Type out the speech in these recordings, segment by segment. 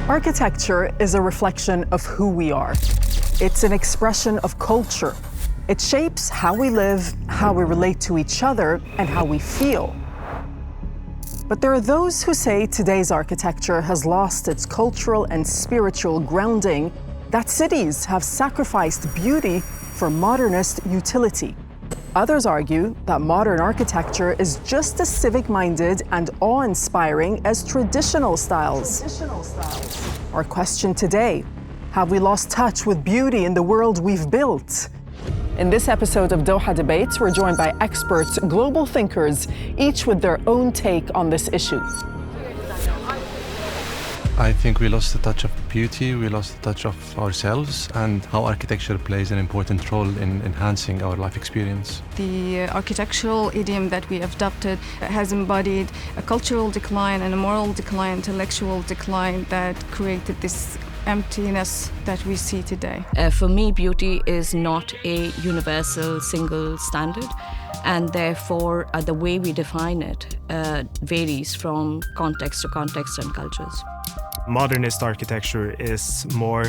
Architecture is a reflection of who we are. It's an expression of culture. It shapes how we live, how we relate to each other, and how we feel. But there are those who say today's architecture has lost its cultural and spiritual grounding, that cities have sacrificed beauty for modernist utility. Others argue that modern architecture is just as civic-minded and awe-inspiring as traditional styles. Our question today: have we lost touch with beauty in the world we've built? In this episode of Doha Debates, we're joined by experts, global thinkers, each with their own take on this issue. I think we lost the touch of beauty, we lost the touch of ourselves, and how architecture plays an important role in enhancing our life experience. The architectural idiom that we have adopted has embodied a cultural decline and a moral decline, intellectual decline that created this emptiness that we see today. For me, beauty is not a universal single standard, and therefore the way we define it varies from context to context and cultures. Modernist architecture is more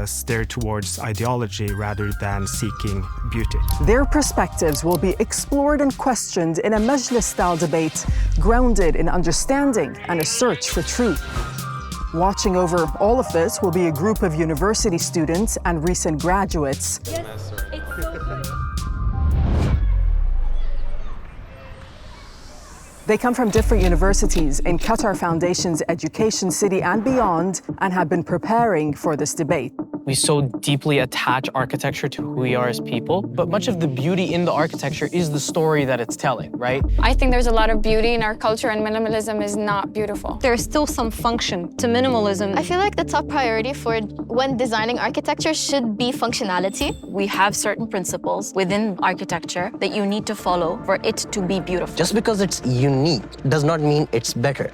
steered towards ideology rather than seeking beauty. Their perspectives will be explored and questioned in a majlis-style debate grounded in understanding and a search for truth. Watching over all of this will be a group of university students and recent graduates. They come from different universities in Qatar Foundation's Education City and beyond, and have been preparing for this debate. We so deeply attach architecture to who we are as people, but much of the beauty in the architecture is the story that it's telling, right? I think there's a lot of beauty in our culture, and minimalism is not beautiful. There's still some function to minimalism. I feel like the top priority for when designing architecture should be functionality. We have certain principles within architecture that you need to follow for it to be beautiful. Just because it's unique does not mean it's better.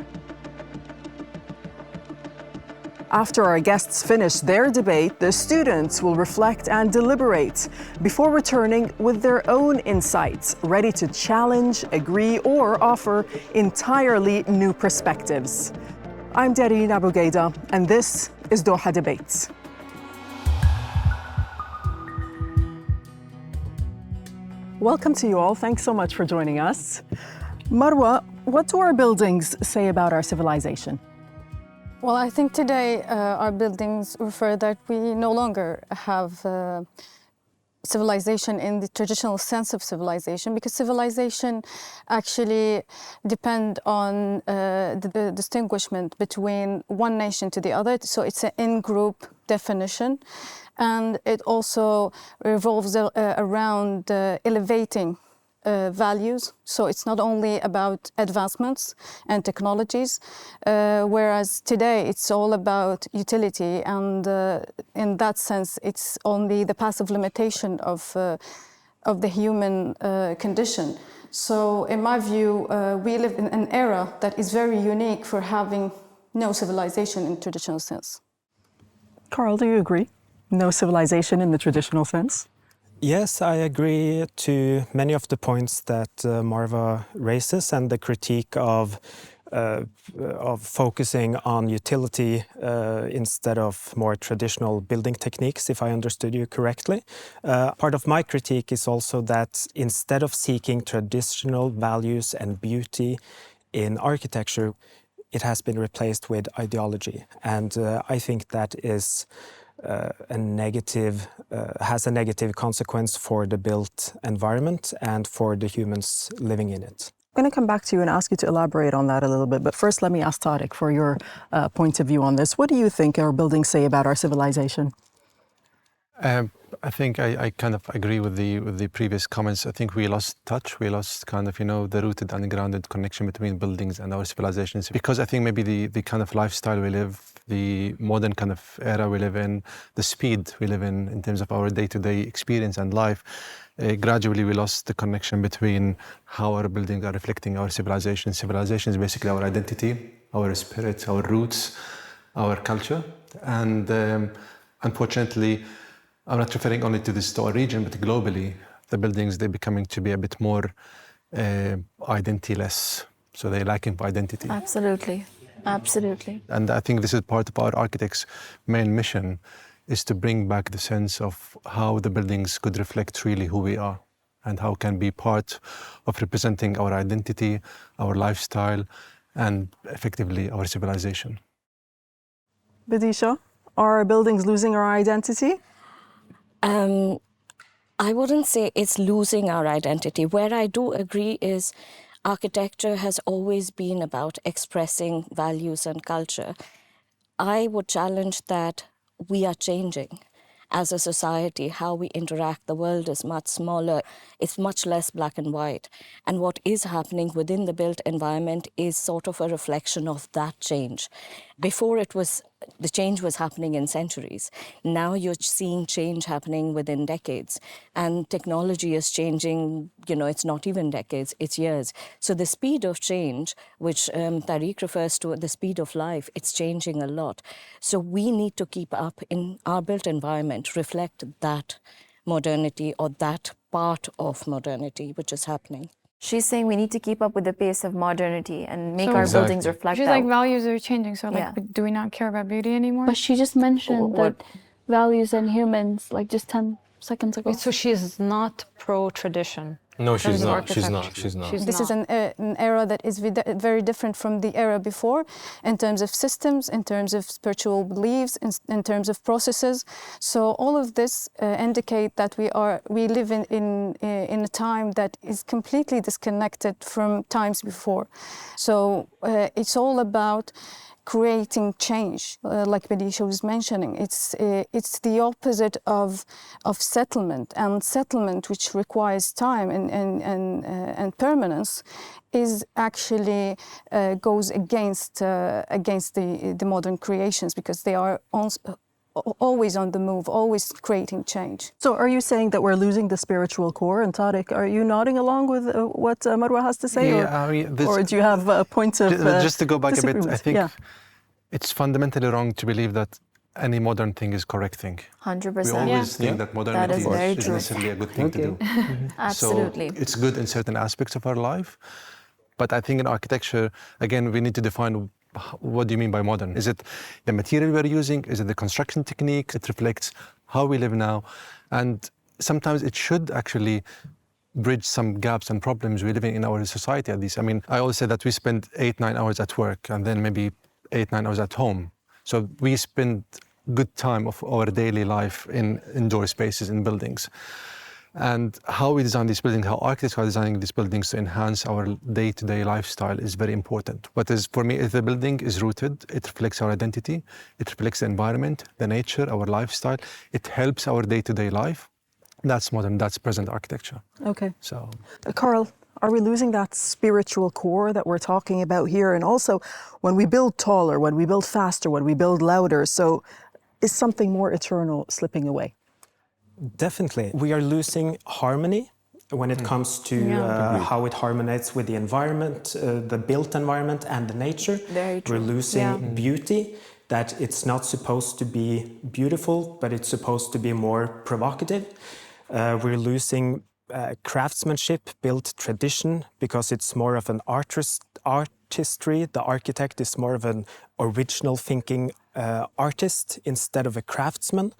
After our guests finish their debate, the students will reflect and deliberate before returning with their own insights, ready to challenge, agree, or offer entirely new perspectives. I'm Dareen Abughaida, and this is Doha Debates. Welcome to you all. Thanks so much for joining us. Marwa, what do our buildings say about our civilization? Well, I think today our buildings refer that we no longer have civilization in the traditional sense of civilization, because civilization actually depend on the distinguishment between one nation to the other. So it's an in-group definition, and it also revolves around elevating values. So it's not only about advancements and technologies, whereas today it's all about utility, and in that sense it's only the passive limitation of the human condition. So in my view, we live in an era that is very unique for having no civilization in traditional sense. Carl, do you agree? No civilization in the traditional sense? Yes, I agree to many of the points that Marwa raises, and the critique of focusing on utility instead of more traditional building techniques, if I understood you correctly. Part of my critique is also that instead of seeking traditional values and beauty in architecture, it has been replaced with ideology. And I think that is has a negative consequence for the built environment and for the humans living in it. I'm going to come back to you and ask you to elaborate on that a little bit, but first let me ask Tariq for your point of view on this. What do you think our buildings say about our civilization? I think I kind of agree with the previous comments. I think we lost touch. We lost kind of, the rooted and grounded connection between buildings and our civilizations. Because I think maybe the kind of lifestyle we live, the modern kind of era we live in, the speed we live in terms of our day-to-day experience and life, gradually we lost the connection between how our buildings are reflecting our civilization. Civilization is basically our identity, our spirit, our roots, our culture. And unfortunately, I'm not referring only to our region, but globally, the buildings, they're becoming to be a bit more identityless. So they're lacking identity. Absolutely. Absolutely. And I think this is part of our architects' main mission, is to bring back the sense of how the buildings could reflect really who we are and how can be part of representing our identity, our lifestyle, and effectively our civilization. Bidisha, are our buildings losing our identity? I wouldn't say it's losing our identity. Where I do agree is architecture has always been about expressing values and culture. I would challenge that we are changing. As a society, how we interact, the world is much smaller, it's much less black and white. And what is happening within the built environment is sort of a reflection of that change. Before the change was happening in centuries. Now you're seeing change happening within decades. And technology is changing, it's not even decades, it's years. So the speed of change, which Tariq refers to, the speed of life, it's changing a lot. So we need to keep up in our built environment, reflect that modernity or that part of modernity which is happening. She's saying we need to keep up with the pace of modernity and make our buildings reflect She's that. like, values are changing, so do we not care about beauty anymore? But she just mentioned that values and humans, like just 10 seconds ago. So she's not pro-tradition. No, she's not. She's not. This is an era that is very different from the era before in terms of systems, in terms of spiritual beliefs, in terms of processes. So all of this indicate that we live in a time that is completely disconnected from times before. So it's all about creating change, like Bidisha was mentioning. It's the opposite of settlement, and settlement, which requires time and permanence, is actually goes against the modern creations, because they are always on the move, always creating change. So are you saying that we're losing the spiritual core? And Tariq, are you nodding along with what Marwa has to say? Or do you have a point of just to go back a bit, I think it's fundamentally wrong to believe that any modern thing is correct thing. 100%. We always think that modernity is necessarily a good thing to do. Absolutely. So it's good in certain aspects of our life. But I think in architecture, again, we need to define what do you mean by modern? Is it the material we're using? Is it the construction technique? It reflects how we live now. And sometimes it should actually bridge some gaps and problems we're living in our society at least. I mean, I always say that we spend 8-9 hours at work and then maybe 8-9 hours at home. So we spend good time of our daily life in indoor spaces, in buildings. And how we design these buildings, how architects are designing these buildings to enhance our day-to-day lifestyle is very important. What is, for me, if the building is rooted, it reflects our identity, it reflects the environment, the nature, our lifestyle, it helps our day-to-day life. That's modern, that's present architecture. Okay. So, Carl, are we losing that spiritual core that we're talking about here? And also, when we build taller, when we build faster, when we build louder, so is something more eternal slipping away? Definitely. We are losing harmony when it comes to how it harmonizes with the environment, the built environment and the nature. Very true. We're losing beauty, that it's not supposed to be beautiful, but it's supposed to be more provocative. We're losing craftsmanship, built tradition, because it's more of an artistry. The architect is more of an original thinking artist instead of a craftsman.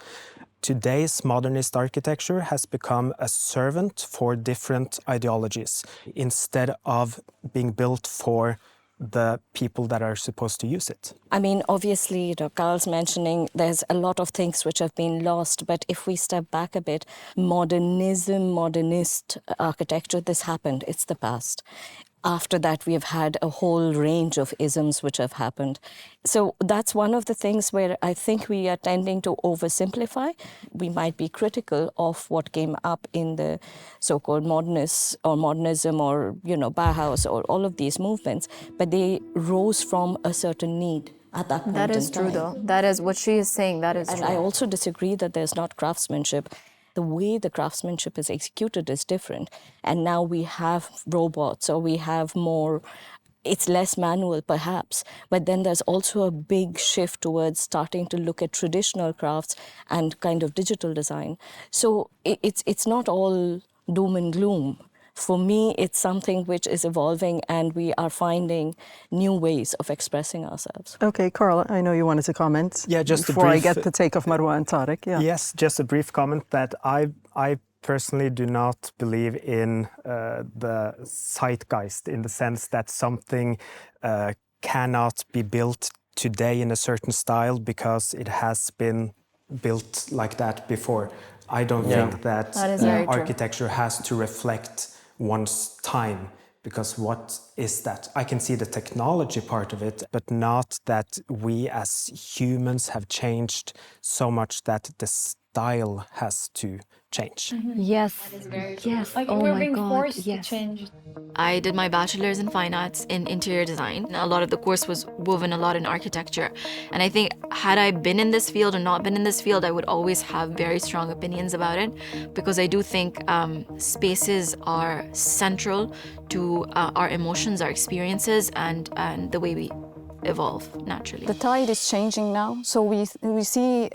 Today's modernist architecture has become a servant for different ideologies instead of being built for the people that are supposed to use it. I mean, obviously, Carl's mentioning there's a lot of things which have been lost, but if we step back a bit, modernism, modernist architecture, this happened, it's the past. After that, we have had a whole range of isms which have happened. So that's one of the things where I think we are tending to oversimplify. We might be critical of what came up in the so-called modernists or modernism or, Bauhaus or all of these movements, but they rose from a certain need at that point in time. That is true, though. That is what she is saying. That is true. And I also disagree that there's not craftsmanship. The way the craftsmanship is executed is different. And now we have robots, or we have more, it's less manual perhaps, but then there's also a big shift towards starting to look at traditional crafts and kind of digital design. So it's not all doom and gloom For me, it's something which is evolving, and we are finding new ways of expressing ourselves. Okay, Carl, I know you wanted to comment. Yeah, just before a brief, I get the take of Marwa and Tariq. Yeah. Yes, just a brief comment that I personally do not believe in the zeitgeist, in the sense that something cannot be built today in a certain style because it has been built like that before. I don't think that architecture has to reflect one's time, because what is that? I can see the technology part of it, but not that we as humans have changed so much that the style has to change. Yes, yes. Like Oh we're my being God, forced yes. to change. I did my bachelor's in fine arts in interior design. A lot of the course was woven a lot in architecture. And I think had I been in this field or not been in this field, I would always have very strong opinions about it, because I do think spaces are central to our emotions, our experiences, and the way we evolve naturally. The tide is changing now, so we see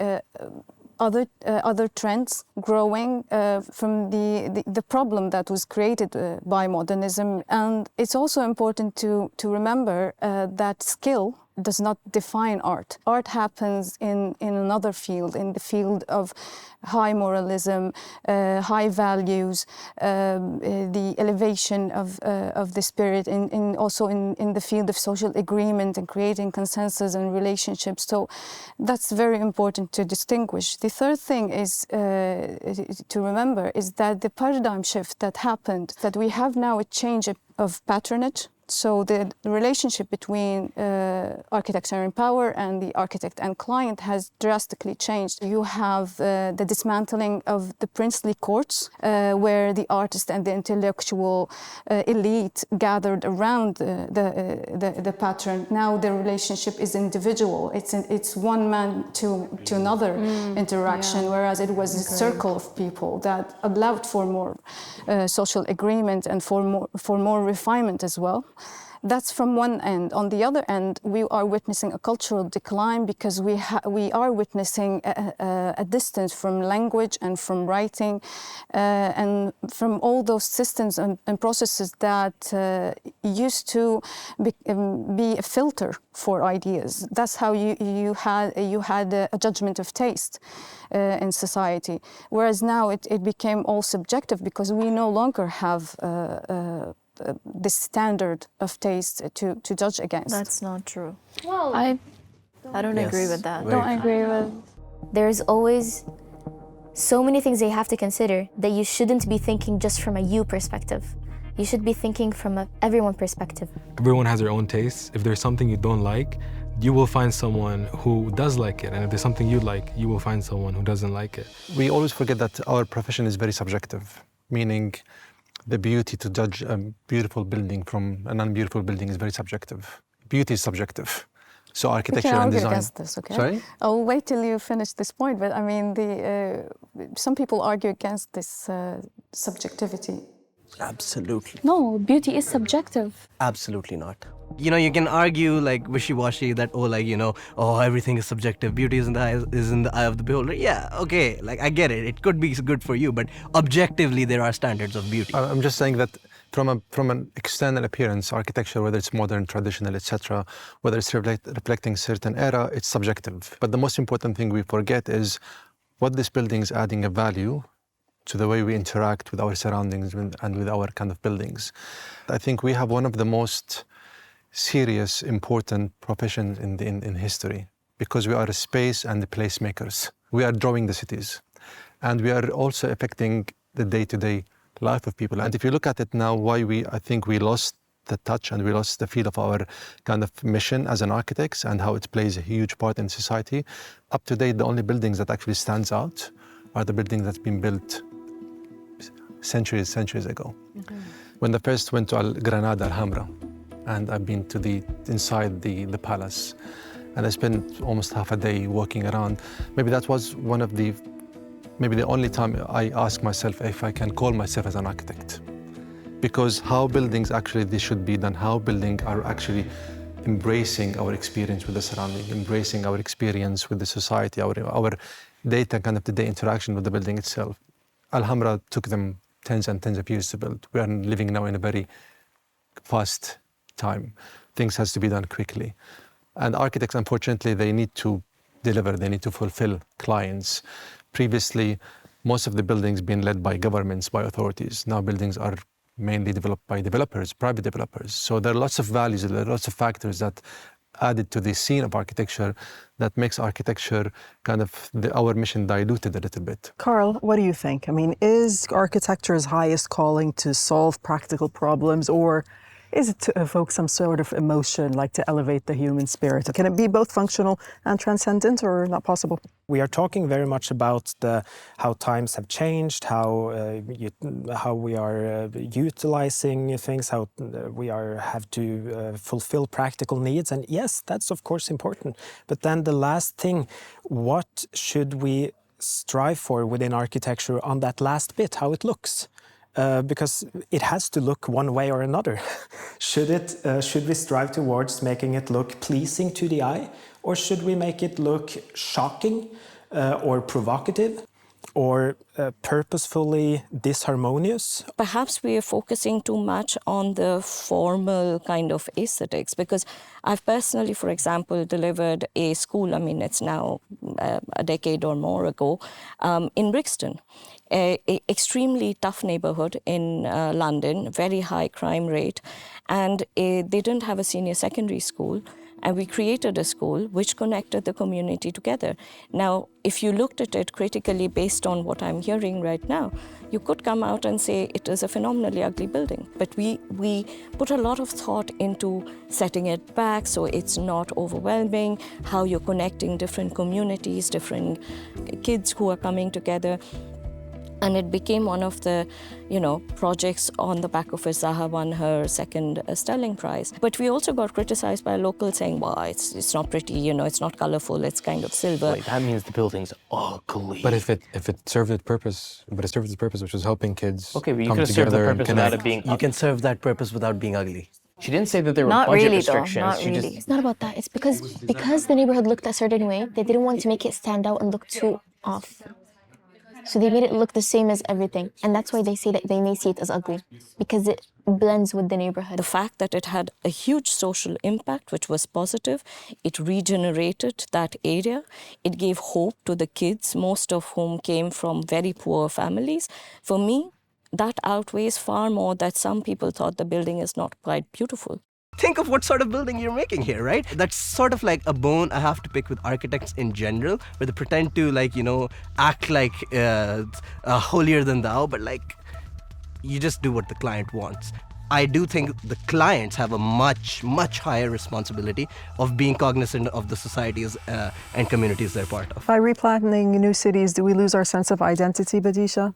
other trends growing from the problem that was created by modernism. And it's also important to remember that skill does not define art. Art happens in another field, in the field of high moralism, high values, the elevation of the spirit, also in the field of social agreement and creating consensus and relationships. So that's very important to distinguish. The third thing is to remember is that the paradigm shift that happened, that we have now a change of patronage. So the relationship between architecture and power and the architect and client has drastically changed. You have the dismantling of the princely courts, where the artist and the intellectual elite gathered around the patron. Now the relationship is individual. It's one man to another interaction, whereas it was a circle of people that allowed for more social agreement and for more refinement as well. That's from one end. On the other end, we are witnessing a cultural decline because we are witnessing a distance from language and from writing and from all those systems and processes that used to be a filter for ideas. That's how you had a judgment of taste in society. Whereas now it became all subjective because we no longer have this standard of taste to judge against. That's not true. Well, I don't agree with that. don't agree with. There's always so many things that you have to consider that you shouldn't be thinking just from a you perspective. You should be thinking from a everyone perspective. Everyone has their own tastes. If there's something you don't like, you will find someone who does like it. And if there's something you like, you will find someone who doesn't like it. We always forget that our profession is very subjective, meaning the beauty to judge a beautiful building from a non-beautiful building is very subjective. Beauty is subjective. So architecture and design. Against this, okay? Sorry? I'll wait till you finish this point, but I mean, some people argue against this subjectivity. Absolutely. No, beauty is subjective. Absolutely not. You know, you can argue like wishy-washy that, everything is subjective. Beauty is in the eye of the beholder. Yeah, okay, like I get it. It could be good for you, but objectively there are standards of beauty. I'm just saying that from an external appearance, architecture, whether it's modern, traditional, etc., whether it's reflecting certain era, it's subjective. But the most important thing we forget is what this building is adding a value to the way we interact with our surroundings and with our kind of buildings. I think we have one of the most serious, important professions in history, because we are a space and the placemakers. We are drawing the cities, and we are also affecting the day-to-day life of people. And if you look at it now, I think we lost the touch and we lost the feel of our kind of mission as an architects and how it plays a huge part in society. Up to date, the only buildings that actually stands out are the buildings that's been built centuries ago. Mm-hmm. When I first went to Granada, Alhambra, and I've been to inside the palace, and I spent almost half a day walking around. Maybe that was maybe the only time I asked myself if I can call myself as an architect. Because how buildings actually they should be done, how buildings are actually embracing our experience with the surrounding, embracing our experience with the society, our day-to-day interaction with the building itself. Alhambra took them tens and tens of years to build. We are living now in a very fast time. Things has to be done quickly. And architects, unfortunately, they need to deliver, they need to fulfill clients. Previously, most of the buildings being led by governments, by authorities. Now buildings are mainly developed by developers, private developers. So there are lots of values, there are lots of factors that added to the scene of architecture that makes architecture kind of our mission diluted a little bit. Carl, what do you think? I mean, is architecture's highest calling to solve practical problems, or is it to evoke some sort of emotion, like to elevate the human spirit? Can it be both functional and transcendent, or not possible? We are talking very much about how times have changed, how we are utilizing things, how we have to fulfill practical needs. And yes, that's of course important. But then the last thing, what should we strive for within architecture on that last bit, how it looks? Because it has to look one way or another. Should we strive towards making it look pleasing to the eye, or should we make it look shocking or provocative or purposefully disharmonious? Perhaps we are focusing too much on the formal kind of aesthetics, because I've personally, for example, delivered a school, I mean, it's now a decade or more ago, in Brixton. An extremely tough neighborhood in London, very high crime rate, and they didn't have a senior secondary school, and we created a school which connected the community together. Now, if you looked at it critically based on what I'm hearing right now, you could come out and say it is a phenomenally ugly building. But we put a lot of thought into setting it back so it's not overwhelming, how you're connecting different communities, different kids who are coming together. And it became one of the, projects on the back of which Zaha won her second Sterling Prize. But we also got criticized by locals saying, "Wow, it's not pretty, it's not colorful, it's kind of silver." Wait, that means the building's ugly. But if it served its purpose, which was helping kids okay, but you come could have served the together and purpose connect. without it being You can serve that purpose without being ugly. She didn't say that there were Not budget really, restrictions. though. Not She really. just It's not about that. It's because the neighborhood looked a certain way, they didn't want to make it stand out and look too off. So they made it look the same as everything. And that's why they say that they may see it as ugly, because it blends with the neighborhood. The fact that it had a huge social impact, which was positive, it regenerated that area, it gave hope to the kids, most of whom came from very poor families. For me, that outweighs far more that some people thought the building is not quite beautiful. Think of what sort of building you're making here, right? That's sort of like a bone I have to pick with architects in general, where they pretend to act like holier than thou, but you just do what the client wants. I do think the clients have a much, much higher responsibility of being cognizant of the societies and communities they're part of. By replanting new cities, do we lose our sense of identity, Bidisha?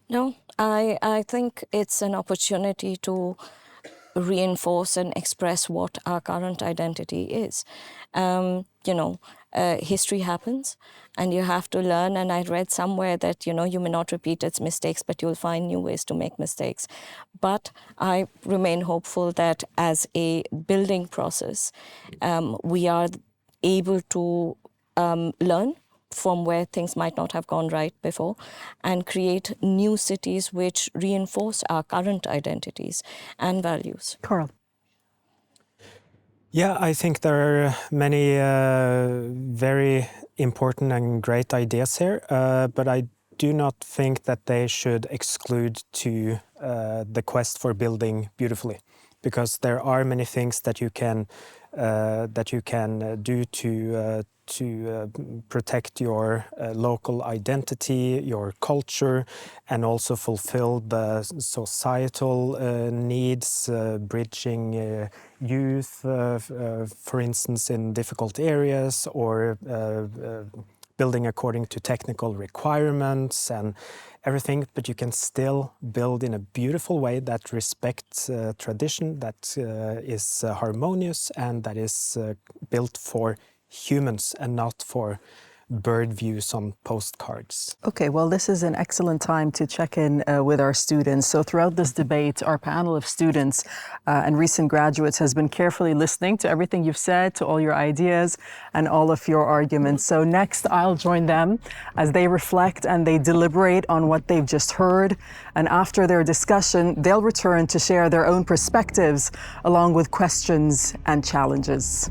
No, I think it's an opportunity to reinforce and express what our current identity is. History happens and you have to learn, and I read somewhere that, you may not repeat its mistakes, but you'll find new ways to make mistakes. But I remain hopeful that as a building process, we are able to learn from where things might not have gone right before and create new cities which reinforce our current identities and values. Carl. Yeah, I think there are many very important and great ideas here, but I do not think that they should exclude to the quest for building beautifully, because there are many things that you can do to protect your local identity, your culture, and also fulfill the societal needs, bridging youth, for instance, in difficult areas, or building according to technical requirements and everything, but you can still build in a beautiful way that respects tradition, that is harmonious, and that is built for humans and not for bird views on postcards. Okay, well, this is an excellent time to check in with our students. So throughout this debate, our panel of students and recent graduates has been carefully listening to everything you've said, to all your ideas and all of your arguments. So next, I'll join them as they reflect and they deliberate on what they've just heard. And after their discussion, they'll return to share their own perspectives along with questions and challenges.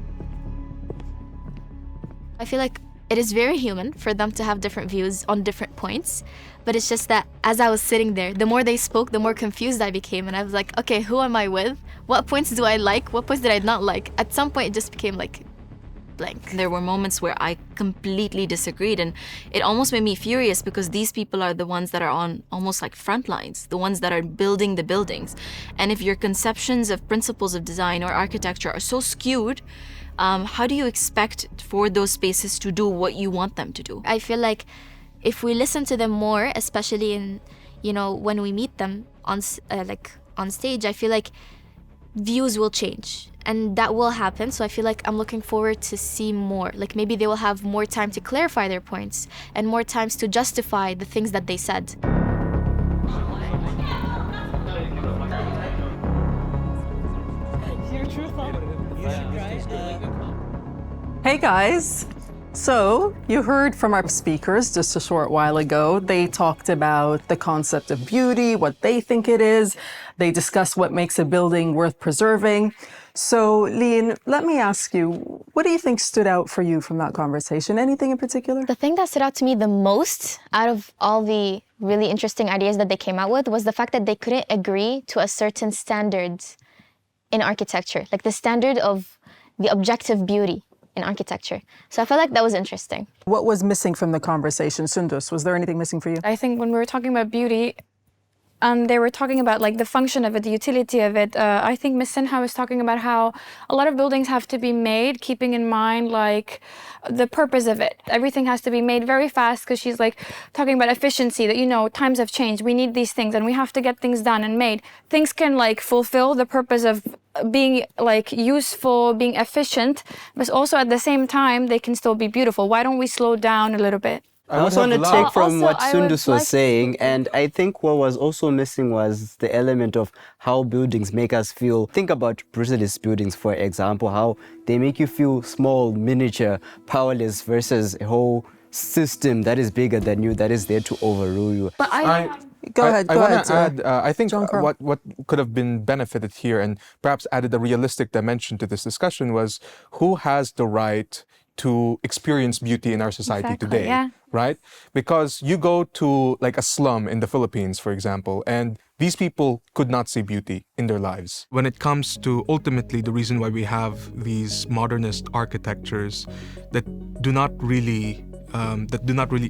I feel like it is very human for them to have different views on different points, but it's just that as I was sitting there, the more they spoke, the more confused I became, and I was like, okay, who am I with? What points do I like? What points did I not like? At some point, it just became like blank. There were moments where I completely disagreed, and it almost made me furious because these people are the ones that are on almost like front lines, the ones that are building the buildings. And if your conceptions of principles of design or architecture are so skewed, how do you expect for those spaces to do what you want them to do? I feel like if we listen to them more, especially in, when we meet them on stage, I feel like views will change and that will happen. So I feel like I'm looking forward to see more. Like maybe they will have more time to clarify their points and more times to justify the things that they said. Hey guys, so you heard from our speakers just a short while ago. They talked about the concept of beauty, what they think it is. They discussed what makes a building worth preserving. So Lean, let me ask you, what do you think stood out for you from that conversation? Anything in particular? The thing that stood out to me the most out of all the really interesting ideas that they came out with was the fact that they couldn't agree to a certain standard in architecture, like the standard of the objective beauty in architecture. So I felt like that was interesting. What was missing from the conversation, Sundus? Was there anything missing for you? I think when we were talking about beauty, they were talking about like the function of it, the utility of it. I think Ms. Sinha was talking about how a lot of buildings have to be made keeping in mind like the purpose of it. Everything has to be made very fast because she's like talking about efficiency, that times have changed. We need these things and we have to get things done and made. Things can like fulfill the purpose of being like useful, being efficient, but also at the same time they can still be beautiful. Why don't we slow down a little bit? I also want to take from what Sundus was saying, and I think what was also missing was the element of how buildings make us feel. Think about brutalist buildings, for example, how they make you feel small, miniature, powerless versus a whole system that is bigger than you, that is there to overrule you. But Go ahead. I want to add, I think what could have been benefited here and perhaps added a realistic dimension to this discussion was who has the right to experience beauty in our society today, right? Because you go to like a slum in the Philippines, for example, and these people could not see beauty in their lives. When it comes to ultimately the reason why we have these modernist architectures that do not really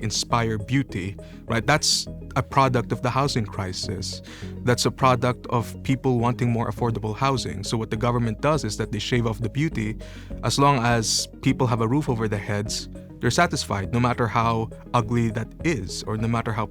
inspire beauty, right? That's a product of the housing crisis. That's a product of people wanting more affordable housing. So what the government does is that they shave off the beauty. As long as people have a roof over their heads, they're satisfied, no matter how ugly that is, or no matter how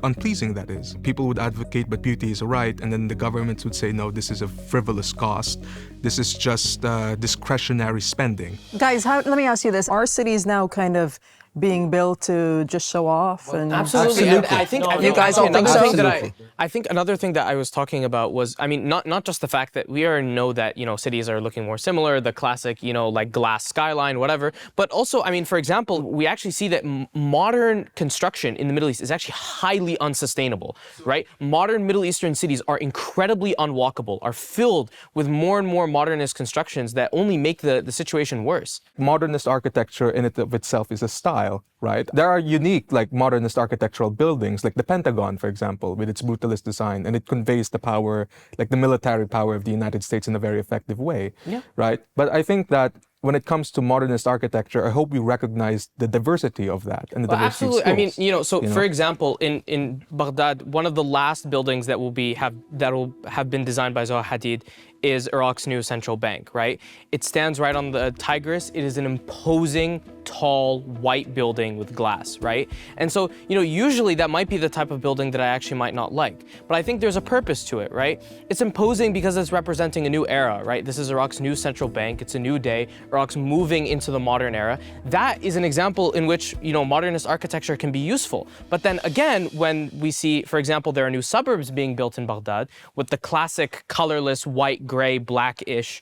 unpleasing that is. People would advocate, but beauty is a right, and then the government would say, no, this is a frivolous cost. This is just discretionary spending. Guys, let me ask you this. Our city is now kind of being built to just show off? And absolutely. I think you guys all think so? I think another thing that I was talking about was, I mean, not just the fact that we already know that, cities are looking more similar, the classic, like glass skyline, whatever, but also, I mean, for example, we actually see that modern construction in the Middle East is actually highly unsustainable, right? Modern Middle Eastern cities are incredibly unwalkable, are filled with more and more modernist constructions that only make the situation worse. Modernist architecture in and of itself is a style, right? There are unique, modernist architectural buildings, like the Pentagon, for example, with its brutalist design, and it conveys the power, the military power of the United States in a very effective way, right? But I think that when it comes to modernist architecture, I hope we recognize the diversity of that and the diversity absolutely. of schools. I mean, for example, in Baghdad, one of the last buildings that will have been designed by Zaha Hadid is Iraq's new central bank, right? It stands right on the Tigris. It is an imposing, tall, white building with glass, right? And so, usually that might be the type of building that I actually might not like. But I think there's a purpose to it, right? It's imposing because it's representing a new era, right? This is Iraq's new central bank. It's a new day. Iraq's moving into the modern era. That is an example in which, modernist architecture can be useful. But then again, when we see, for example, there are new suburbs being built in Baghdad with the classic colorless, white, gray, blackish,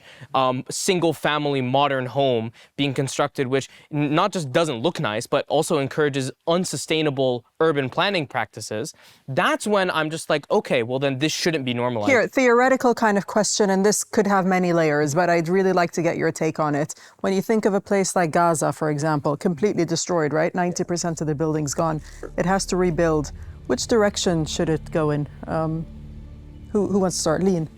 single-family modern home being constructed, which not just doesn't look nice, but also encourages unsustainable urban planning practices, that's when I'm just like, okay, well then this shouldn't be normalized. Here, theoretical kind of question, and this could have many layers, but I'd really like to get your take on it. When you think of a place like Gaza, for example, completely destroyed, right? 90% of the building's gone. It has to rebuild. Which direction should it go in? Who wants to start? Lean.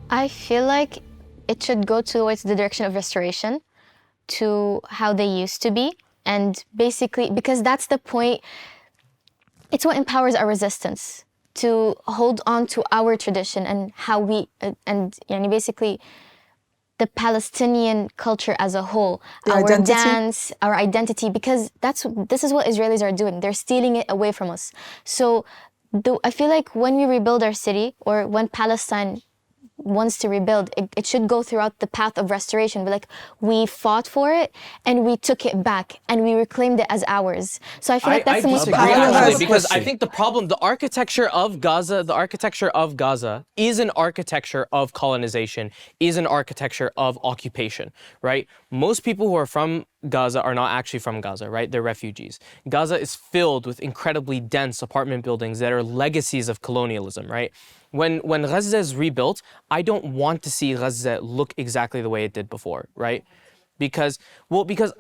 I feel like it should go towards the direction of restoration to how they used to be. And basically, because that's the point, it's what empowers our resistance to hold on to our tradition and how we, basically the Palestinian culture as a whole, our dance, our identity, because this is what Israelis are doing. They're stealing it away from us. So I feel like when we rebuild our city, or when Palestine wants to rebuild, it should go throughout the path of restoration. But we fought for it and we took it back and we reclaimed it as ours. So I feel like that's the most powerful. Because I think the architecture of Gaza is an architecture of colonization, is an architecture of occupation, right? Most people who are from Gaza are not actually from Gaza, right? They're refugees. Gaza is filled with incredibly dense apartment buildings that are legacies of colonialism, right? When Gaza is rebuilt, I don't want to see Gaza look exactly the way it did before, right? Because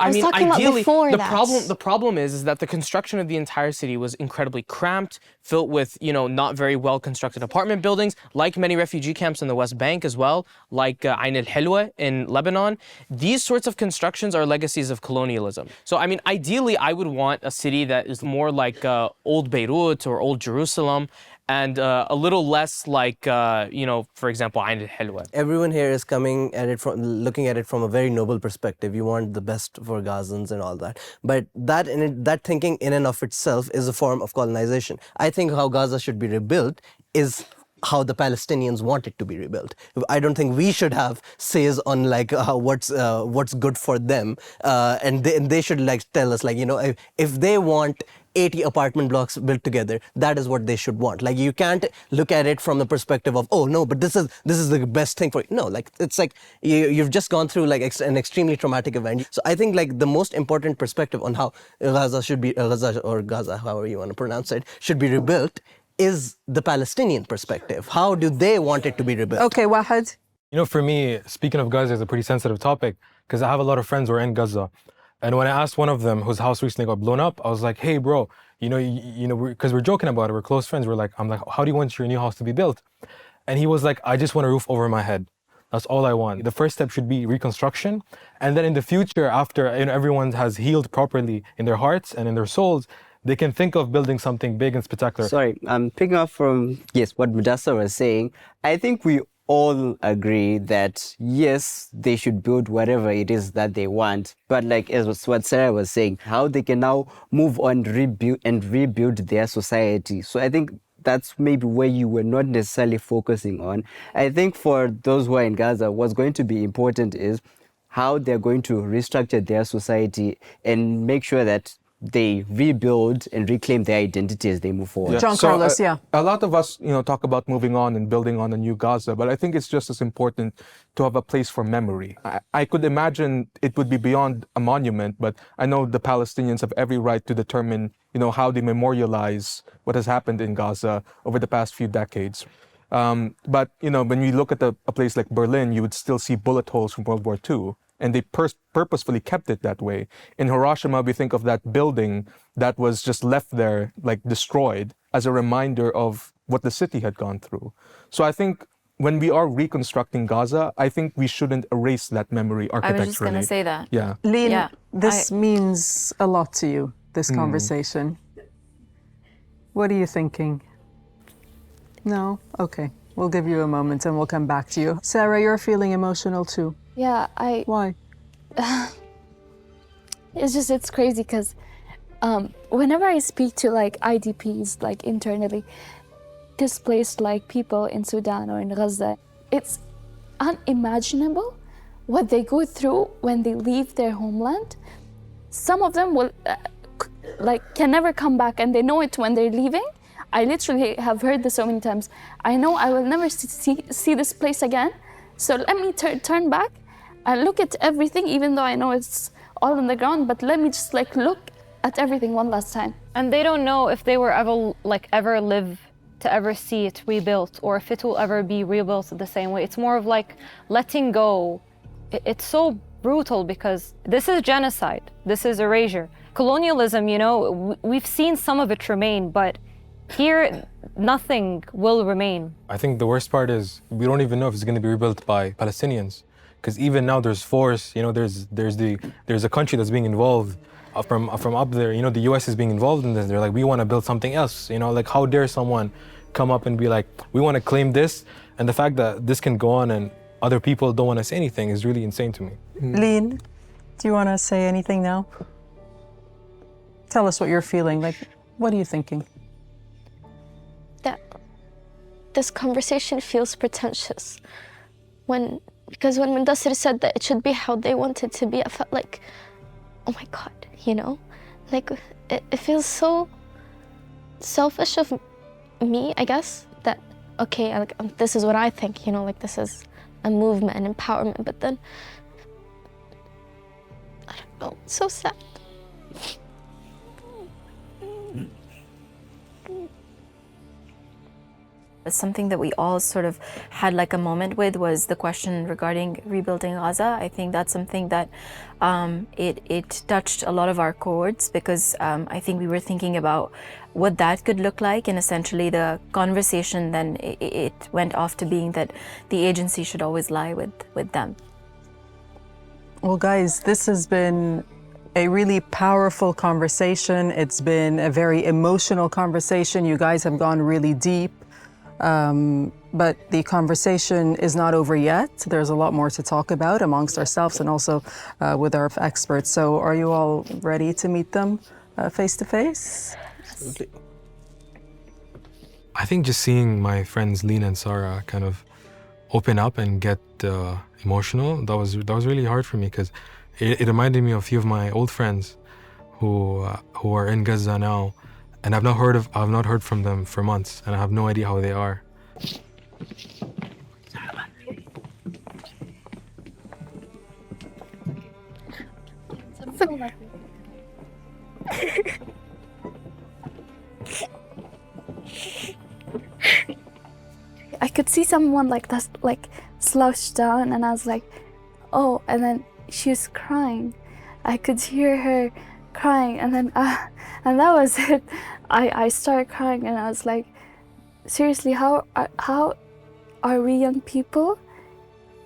ideally, the problem is that the construction of the entire city was incredibly cramped, filled with, not very well constructed apartment buildings, like many refugee camps in the West Bank as well, like Ain al-Hilwa in Lebanon. These sorts of constructions are legacies of colonialism. So, ideally, I would want a city that is more like old Beirut or old Jerusalem, and a little less like, for example, Ain al-Hilwa. Everyone here is looking at it from a very noble perspective. You want the best for Gazans and all that. But that thinking in and of itself is a form of colonization. I think how Gaza should be rebuilt is how the Palestinians want it to be rebuilt. I don't think we should have says on what's good for them, and they should tell us if they want 80 apartment blocks built together, that is what they should want. You can't look at it from the perspective of, oh no, but this is the best thing for you. No, it's like you've just gone through an extremely traumatic event. So I think the most important perspective on how Gaza should be, Gaza or Gaza, however you want to pronounce it, should be rebuilt is the Palestinian perspective. How do they want it to be rebuilt? Okay, Wahid. For me, speaking of Gaza is a pretty sensitive topic because I have a lot of friends who are in Gaza. And when I asked one of them whose house recently got blown up, I was like, hey, bro, because we're joking about it, we're close friends. I'm like, how do you want your new house to be built? And he was like, I just want a roof over my head. That's all I want. The first step should be reconstruction. And then in the future, after everyone has healed properly in their hearts and in their souls, they can think of building something big and spectacular. Sorry, I'm picking up from, what Mudassar was saying. I think we all agree that, yes, they should build whatever it is that they want. But as what Sarah was saying, how they can now move on, rebuild their society. So I think that's maybe where you were not necessarily focusing on. I think for those who are in Gaza, what's going to be important is how they're going to restructure their society and make sure that they rebuild and reclaim their identity as they move forward. Yeah. John Carlos, yeah. A lot of us, talk about moving on and building on a new Gaza, but I think it's just as important to have a place for memory. I could imagine it would be beyond a monument, but I know the Palestinians have every right to determine, how they memorialize what has happened in Gaza over the past few decades. But, when we look at a place like Berlin, you would still see bullet holes from World War II. And they purposefully kept it that way. In Hiroshima, we think of that building that was just left there, destroyed, as a reminder of what the city had gone through. So I think when we are reconstructing Gaza, I think we shouldn't erase that memory architecturally. I was just going to say that. Yeah. Lean, this means a lot to you, this conversation. What are you thinking? No? Okay. We'll give you a moment and we'll come back to you. Sarah, you're feeling emotional too. Yeah, Why? It's crazy because whenever I speak to like IDPs, like internally displaced like people in Sudan or in Gaza, it's unimaginable what they go through when they leave their homeland. Some of them will can never come back, and they know it when they're leaving. I literally have heard this so many times. I know I will never see this place again, so let me turn back and look at everything, even though I know it's all on the ground, but let me just like look at everything one last time. And they don't know if they were ever live to ever see it rebuilt, or if it will ever be rebuilt the same way. It's more of like letting go. It's so brutal because this is genocide. This is erasure. Colonialism, you know, we've seen some of it remain, but here nothing will remain. I think the worst part is we don't even know if it's going to be rebuilt by Palestinians, because even now there's force. You know, there's a country that's being involved from up there. You know, the U.S. is being involved in this. They're like, we want to build something else. You know, like how dare someone come up and be like, we want to claim this, and the fact that this can go on and other people don't want to say anything is really insane to me. Lean, do you want to say anything now? Tell us what you're feeling. Like, what are you thinking? That this conversation feels pretentious. Because when Mudassir said that it should be how they want it to be, I felt like, oh my God, you know? Like, it feels so selfish of me, I guess, that, okay, this is what I think, you know, like this is a movement and empowerment, but then, I don't know, it's so sad. Something that we all sort of had like a moment with was the question regarding rebuilding Gaza. I think that's something that it touched a lot of our chords, because I think we were thinking about what that could look like, and essentially the conversation then it went off to being that the agency should always lie with them. Well, guys, this has been a really powerful conversation. It's been a very emotional conversation. You guys have gone really deep. But the conversation is not over yet. There's a lot more to talk about amongst ourselves and also with our experts. So are you all ready to meet them face to face? Absolutely. I think just seeing my friends Lena and Sarah kind of open up and get emotional, that was really hard for me, because it reminded me of a few of my old friends who are in Gaza now. And I've not heard from them for months, and I have no idea how they are. I could see someone like that, like slouched down, and I was like, oh, and then she was crying. I could hear her crying, and then and that was it. I started crying, and I was like, seriously, how are we young people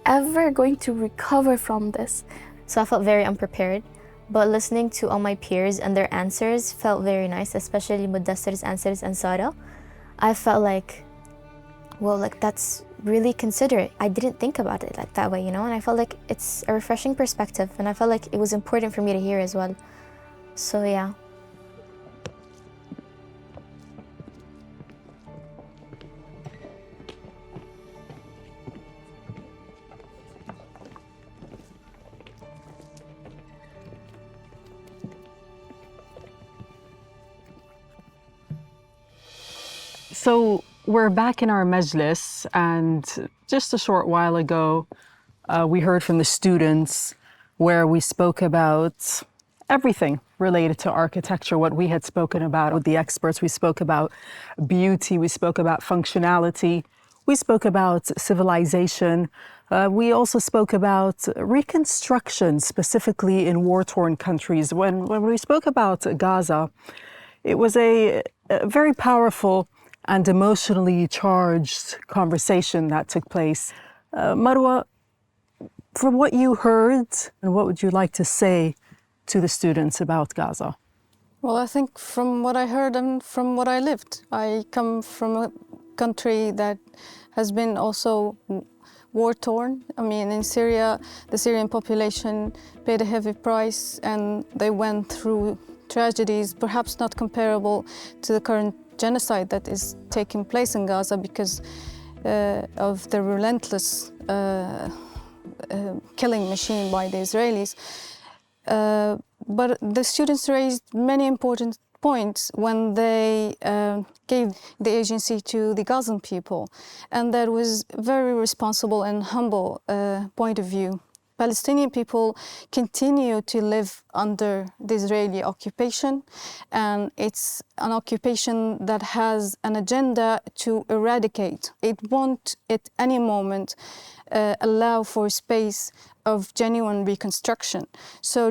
ever going to recover from this? So I felt very unprepared, but listening to all my peers and their answers felt very nice, especially Mudassir's answers and Sarah. I felt like, well, like that's really considerate. I didn't think about it like that way, you know, and I felt like it's a refreshing perspective, and I felt like it was important for me to hear as well. So yeah. So we're back in our majlis, and just a short while ago, we heard from the students where we spoke about everything related to architecture, what we had spoken about with the experts. We spoke about beauty, we spoke about functionality, we spoke about civilization. We also spoke about reconstruction, specifically in war-torn countries. When we spoke about Gaza, it was a very powerful and emotionally charged conversation that took place. Marwa, from what you heard, and what would you like to say to the students about Gaza? Well, I think from what I heard and from what I lived, I come from country that has been also war-torn. I mean, in Syria, the Syrian population paid a heavy price and they went through tragedies perhaps not comparable to the current genocide that is taking place in Gaza because of the relentless killing machine by the Israelis. But the students raised many important points when they gave the agency to the Gazan people, and that was very responsible and humble point of view. Palestinian people continue to live under the Israeli occupation, and it's an occupation that has an agenda to eradicate. It won't at any moment allow for space of genuine reconstruction. So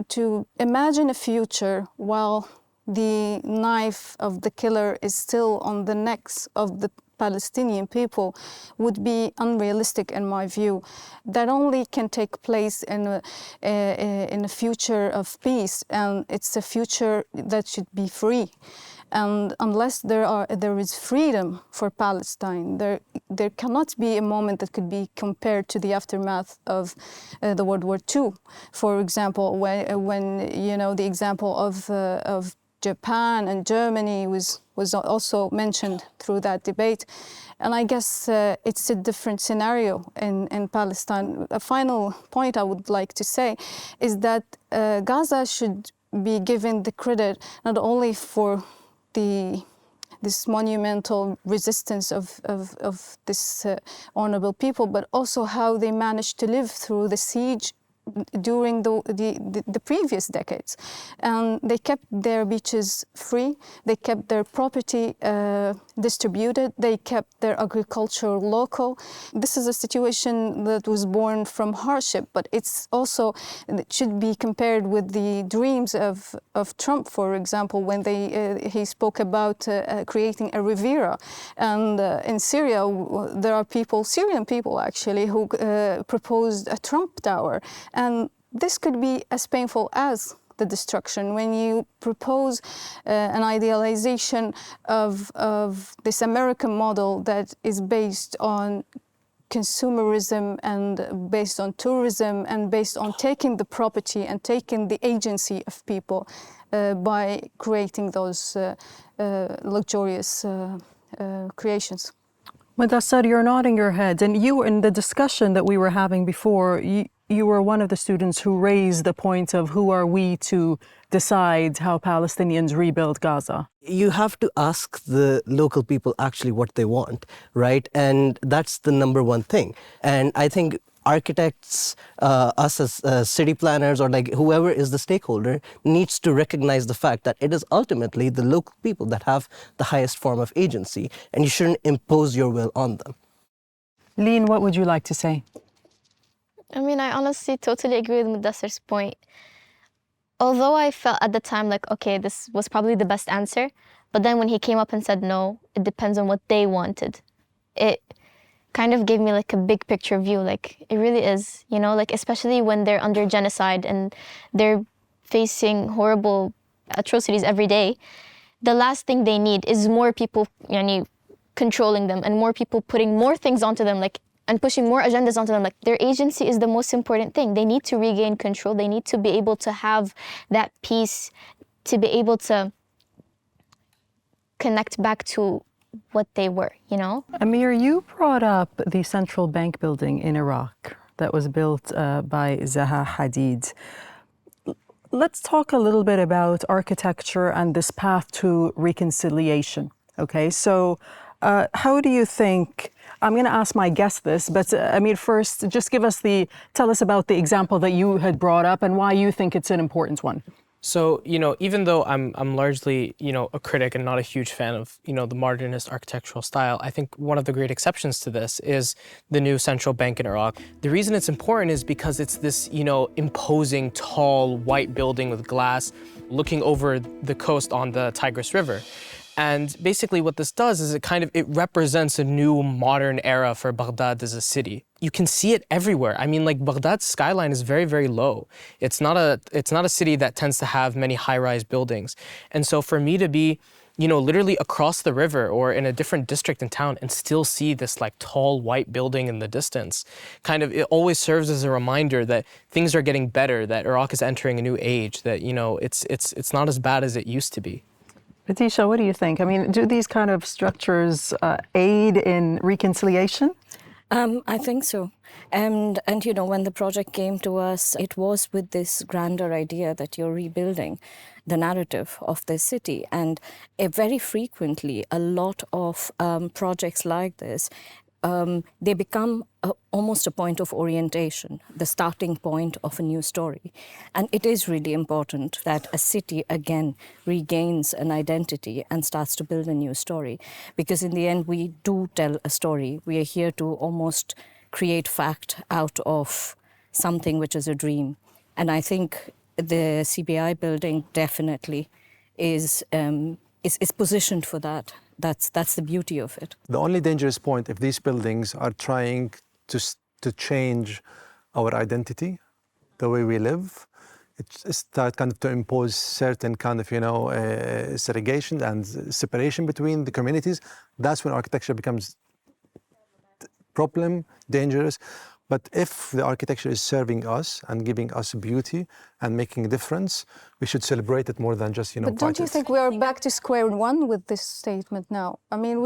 to imagine a future while the knife of the killer is still on the necks of the Palestinian people would be unrealistic in my view. That only can take place in a future of peace, and it's a future that should be free. And unless there is freedom for Palestine, there cannot be a moment that could be compared to the aftermath of the World War II. For example, when you know the example of Japan and Germany was also mentioned through that debate. And I guess it's a different scenario in Palestine. A final point I would like to say is that Gaza should be given the credit not only for this monumental resistance of this honorable people, but also how they managed to live through the siege during the previous decades. And they kept their beaches free, they kept their property distributed, they kept their agriculture local. This is a situation that was born from hardship, but it should be compared with the dreams of Trump, for example, when he spoke about creating a Riviera. And in Syria, there are Syrian people actually, who proposed a Trump Tower. And this could be as painful as the destruction when you propose an idealization of this American model that is based on consumerism and based on tourism and based on taking the property and taking the agency of people by creating those luxurious creations. Mudassar, you're nodding your head, and you, in the discussion that we were having before, you were one of the students who raised the point of who are we to decide how Palestinians rebuild Gaza? You have to ask the local people actually what they want, right? And that's the number one thing. And I think architects, us as city planners, or like whoever is the stakeholder, needs to recognize the fact that it is ultimately the local people that have the highest form of agency, and you shouldn't impose your will on them. Leen, what would you like to say? I mean, I honestly totally agree with Mudassar's point. Although I felt at the time like, okay, this was probably the best answer, but then when he came up and said, no, it depends on what they wanted, it kind of gave me like a big picture view. Like, it really is, you know, like especially when they're under genocide and they're facing horrible atrocities every day, the last thing they need is more people controlling them and more people putting more things onto them, like, and pushing more agendas onto them. Like, their agency is the most important thing. They need to regain control. They need to be able to have that peace, to be able to connect back to what they were, you know? Amir, you brought up the central bank building in Iraq that was built by Zaha Hadid. Let's talk a little bit about architecture and this path to reconciliation, okay? So how do you think, I'm going to ask my guest this, but Amir, first, just tell us about the example that you had brought up and why you think it's an important one. So, even though I'm largely, a critic and not a huge fan of, the modernist architectural style, I think one of the great exceptions to this is the new central bank in Iraq. The reason it's important is because it's this, imposing, tall, white building with glass looking over the coast on the Tigris River. And basically what this does is it represents a new modern era for Baghdad as a city. You can see it everywhere. I mean, like, Baghdad's skyline is very, very low. It's not a city that tends to have many high-rise buildings. And so for me to be, literally across the river or in a different district in town and still see this like tall white building in the distance. Kind of, it always serves as a reminder that things are getting better, that Iraq is entering a new age, that, it's not as bad as it used to be. Bidisha, what do you think? I mean, do these kind of structures aid in reconciliation? I think so. And when the project came to us, it was with this grander idea that you're rebuilding the narrative of this city. And very frequently, a lot of projects like this, they become almost a point of orientation, the starting point of a new story. And it is really important that a city, again, regains an identity and starts to build a new story. Because in the end, we do tell a story. We are here to almost create fact out of something which is a dream. And I think the CBI building definitely is positioned for that. That's the beauty of it. The only dangerous point, if these buildings are trying to change our identity, the way we live, it's start kind of to impose certain kind of, segregation and separation between the communities. That's when architecture becomes problem, dangerous. But if the architecture is serving us and giving us beauty and making a difference, we should celebrate it more than just, But don't you think we are back to square one with this statement now? I mean,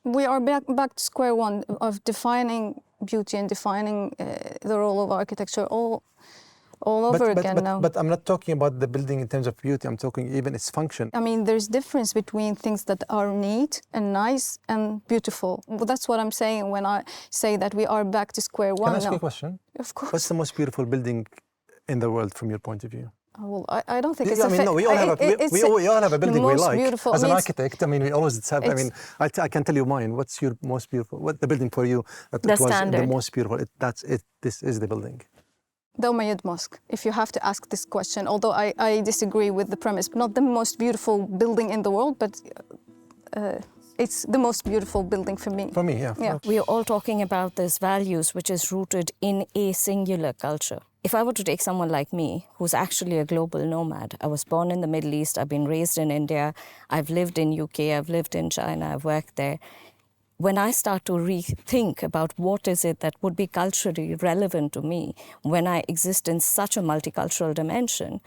we are back to square one of defining beauty and defining the role of architecture all over again now. But I'm not talking about the building in terms of beauty. I'm talking even its function. I mean, there's difference between things that are neat and nice and beautiful. Well, that's what I'm saying when I say that we are back to square one. Can I ask you a question? Of course. What's the most beautiful building in the world from your point of view? Well, I don't think it's we all have a building we like. Beautiful. As an architect, we always have. I can tell you mine. What's your most beautiful? What the building for you that was the most beautiful? That's it. This is the building. The Umayyad Mosque, if you have to ask this question, although I disagree with the premise, not the most beautiful building in the world, but it's the most beautiful building for me. For me, yeah. We are all talking about these values, which is rooted in a singular culture. If I were to take someone like me, who's actually a global nomad, I was born in the Middle East, I've been raised in India, I've lived in UK, I've lived in China, I've worked there. When I start to rethink about what is it that would be culturally relevant to me when I exist in such a multicultural dimension,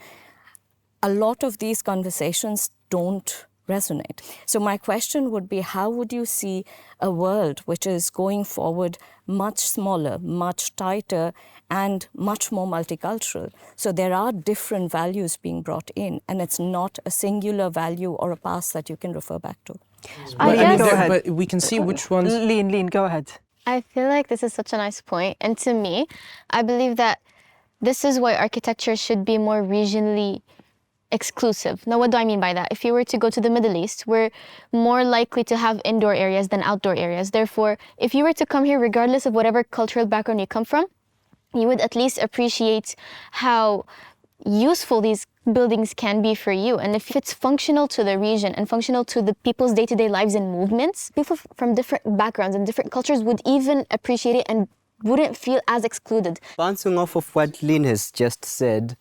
a lot of these conversations don't resonate. So my question would be, how would you see a world which is going forward much smaller, much tighter, and much more multicultural? So there are different values being brought in, and it's not a singular value or a past that you can refer back to. But we can see which ones. Lean, go ahead. I feel like this is such a nice point. And to me, I believe that this is why architecture should be more regionally exclusive. Now, what do I mean by that? If you were to go to the Middle East, we're more likely to have indoor areas than outdoor areas. Therefore, if you were to come here, regardless of whatever cultural background you come from, you would at least appreciate how useful these buildings can be for you. And if it's functional to the region and functional to the people's day-to-day lives and movements, people from different backgrounds and different cultures would even appreciate it and wouldn't feel as excluded. Bouncing off of what Lynn has just said,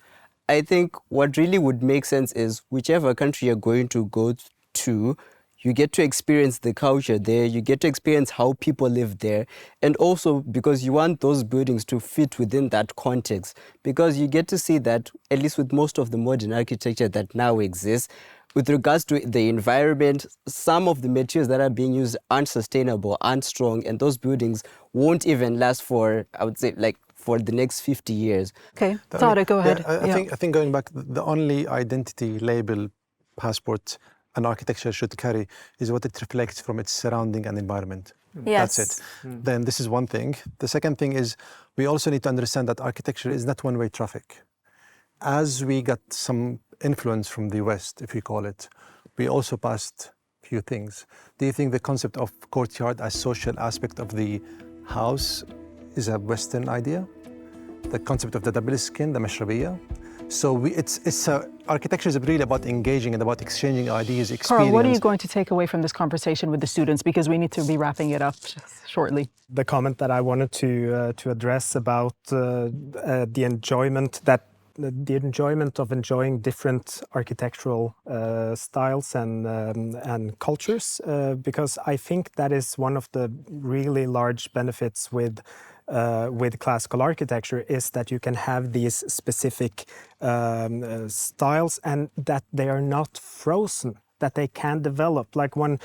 I think what really would make sense is whichever country you're going to go to, you get to experience the culture there, you get to experience how people live there, and also because you want those buildings to fit within that context, because you get to see that, at least with most of the modern architecture that now exists, with regards to the environment, some of the materials that are being used aren't sustainable, aren't strong, and those buildings won't even last for, I would say, for the next 50 years. Okay, Tariq, go ahead. I think going back, the only identity label passport an architecture should carry is what it reflects from its surrounding and environment. Yes. That's it. Then this is one thing. The second thing is we also need to understand that architecture is not one-way traffic. As we got some influence from the West, if we call it, we also passed a few things. Do you think the concept of courtyard as social aspect of the house is a Western idea? The concept of the double skin, the mashrabiyya? So architecture is really about engaging and about exchanging ideas, experience. Carl, what are you going to take away from this conversation with the students? Because we need to be wrapping it up shortly. The comment that I wanted to address about the enjoyment that the enjoyment of enjoying different architectural styles and cultures, because I think that is one of the really large benefits with classical architecture, is that you can have these specific styles and that they are not frozen, that they can develop. Like one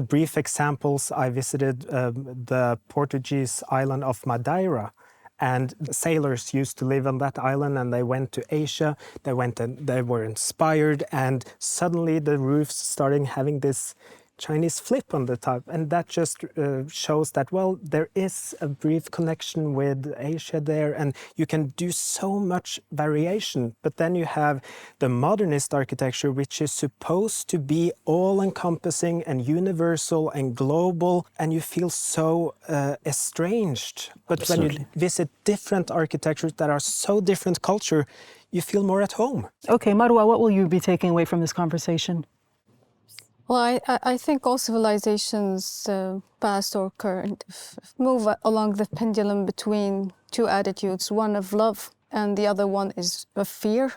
brief examples, I visited the Portuguese island of Madeira, and sailors used to live on that island, and they went to Asia, they went and they were inspired, and suddenly the roofs starting having this Chinese flip on the top, and that just shows that, well, there is a brief connection with Asia there, and you can do so much variation. But then you have the modernist architecture, which is supposed to be all-encompassing and universal and global, and you feel so estranged. But Absolutely. when you visit different architectures that are so different culture, you feel more at home. Okay, Marwa, what will you be taking away from this conversation? Well, I think all civilizations, past or current, move along the pendulum between two attitudes, one of love and the other one is of fear.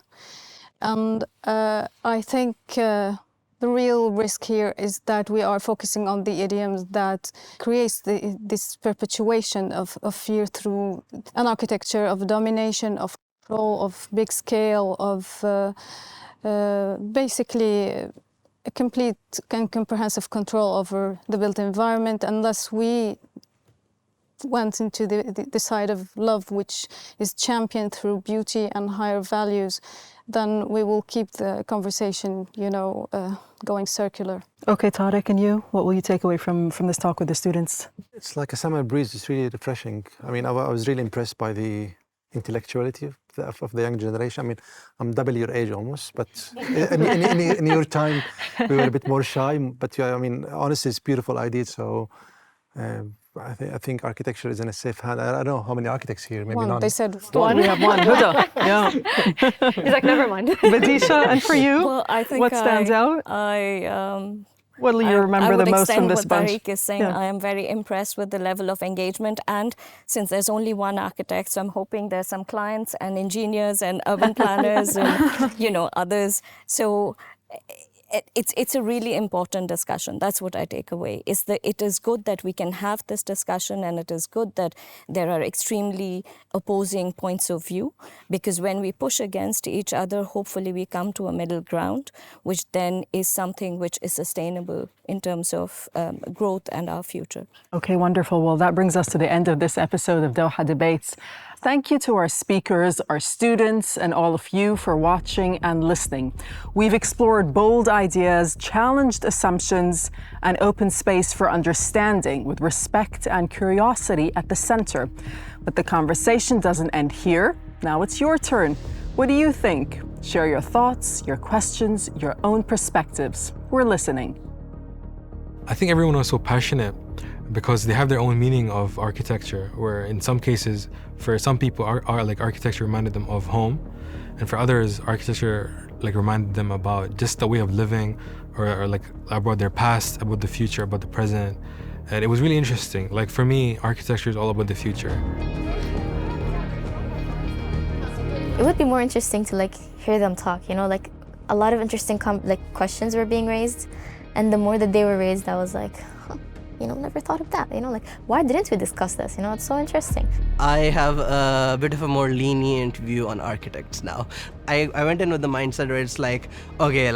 And I think the real risk here is that we are focusing on the idioms that creates this perpetuation of fear through an architecture of domination, of control, of big scale, of basically a complete and comprehensive control over the built environment. Unless we went into the side of love, which is championed through beauty and higher values, then we will keep the conversation, going circular. Okay, Tariq, and you? What will you take away from this talk with the students? It's like a summer breeze. It's really refreshing. I mean, I was really impressed by the intellectuality of the young generation. I mean, I'm double your age almost, but in your time, we were a bit more shy. But yeah, I mean, honestly, it's beautiful idea. So I think architecture is in a safe hand. I don't know how many architects here. Maybe one. none. They said one. We have one. Huda. Yeah. He's like, never mind. Bidisha, and for you, well, I think what stands out? What will you remember the most from this bunch? I would extend what Tariq is saying. Yeah. I am very impressed with the level of engagement. And since there's only one architect, so I'm hoping there's some clients and engineers and urban planners and, others. So it's a really important discussion. That's what I take away. It is good that we can have this discussion, and it is good that there are extremely opposing points of view, because when we push against each other, hopefully we come to a middle ground, which then is something which is sustainable in terms of growth and our future. Okay, wonderful. Well, that brings us to the end of this episode of Doha Debates. Thank you to our speakers, our students, and all of you for watching and listening. We've explored bold ideas, challenged assumptions, and open space for understanding with respect and curiosity at the center. But the conversation doesn't end here. Now it's your turn. What do you think? Share your thoughts, your questions, your own perspectives. We're listening. I think everyone was so passionate because they have their own meaning of architecture, where in some cases, for some people, like architecture reminded them of home, and for others, architecture reminded them about just the way of living, or like about their past, about the future, about the present. And it was really interesting. Like for me, architecture is all about the future. It would be more interesting to hear them talk, a lot of interesting questions were being raised, and the more that they were raised, I was like, never thought of that, why didn't we discuss this? It's so interesting. I have a bit of a more lenient view on architects now. I went in with the mindset where it's like, okay,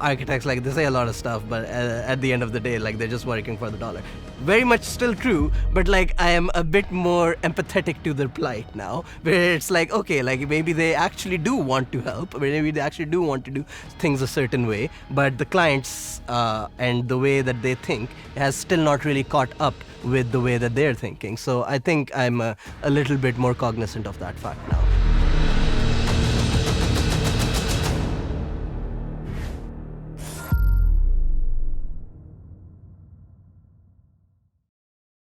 architects, they say a lot of stuff, but at the end of the day, they're just working for the dollar. Very much still true, but I am a bit more empathetic to their plight now, where it's okay, maybe they actually do want to help, maybe they actually do want to do things a certain way, but the clients and the way that they think has still not really caught up with the way that they're thinking. So I think I'm a little bit more cognizant of that fact now.